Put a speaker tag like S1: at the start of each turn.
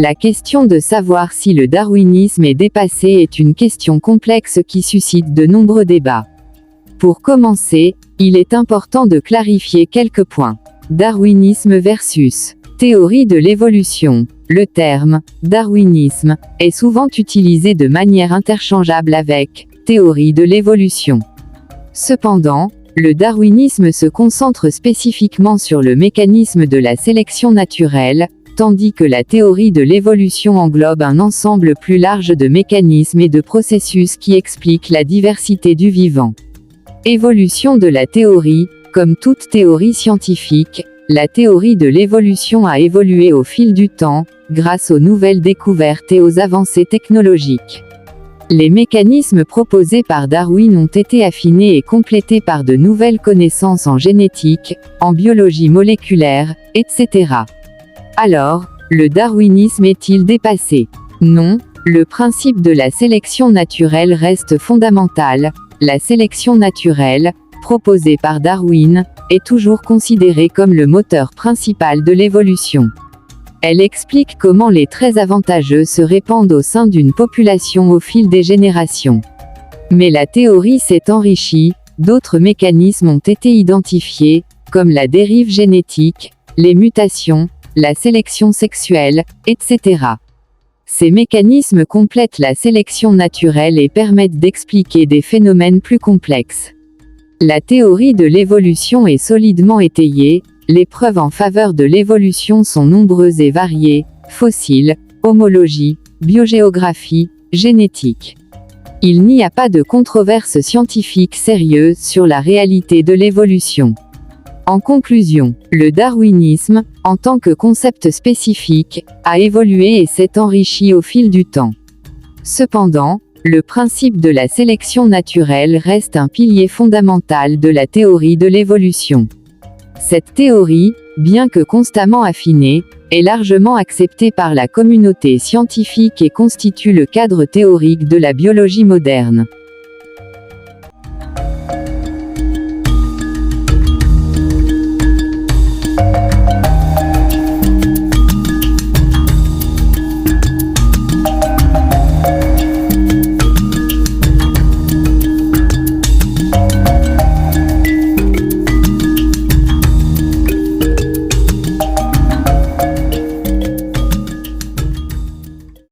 S1: La question de savoir si le darwinisme est dépassé est une question complexe qui suscite de nombreux débats. Pour commencer, il est important de clarifier quelques points. Darwinisme versus théorie de l'évolution. Le terme « darwinisme » est souvent utilisé de manière interchangeable avec « théorie de l'évolution ». Cependant, le darwinisme se concentre spécifiquement sur le mécanisme de la sélection naturelle, tandis que la théorie de l'évolution englobe un ensemble plus large de mécanismes et de processus qui expliquent la diversité du vivant. Évolution de la théorie. Comme toute théorie scientifique, la théorie de l'évolution a évolué au fil du temps, grâce aux nouvelles découvertes et aux avancées technologiques. Les mécanismes proposés par Darwin ont été affinés et complétés par de nouvelles connaissances en génétique, en biologie moléculaire, etc. Alors, le darwinisme est-il dépassé? Non, le principe de la sélection naturelle reste fondamental. La sélection naturelle, proposée par Darwin, est toujours considérée comme le moteur principal de l'évolution. Elle explique comment les traits avantageux se répandent au sein d'une population au fil des générations. Mais la théorie s'est enrichie, d'autres mécanismes ont été identifiés, comme la dérive génétique, les mutations, la sélection sexuelle, etc. Ces mécanismes complètent la sélection naturelle et permettent d'expliquer des phénomènes plus complexes. La théorie de l'évolution est solidement étayée, les preuves en faveur de l'évolution sont nombreuses et variées, fossiles, homologie, biogéographie, génétique. Il n'y a pas de controverse scientifique sérieuse sur la réalité de l'évolution. En conclusion, le darwinisme, en tant que concept spécifique, a évolué et s'est enrichi au fil du temps. Cependant, le principe de la sélection naturelle reste un pilier fondamental de la théorie de l'évolution. Cette théorie, bien que constamment affinée, est largement acceptée par la communauté scientifique et constitue le cadre théorique de la biologie moderne.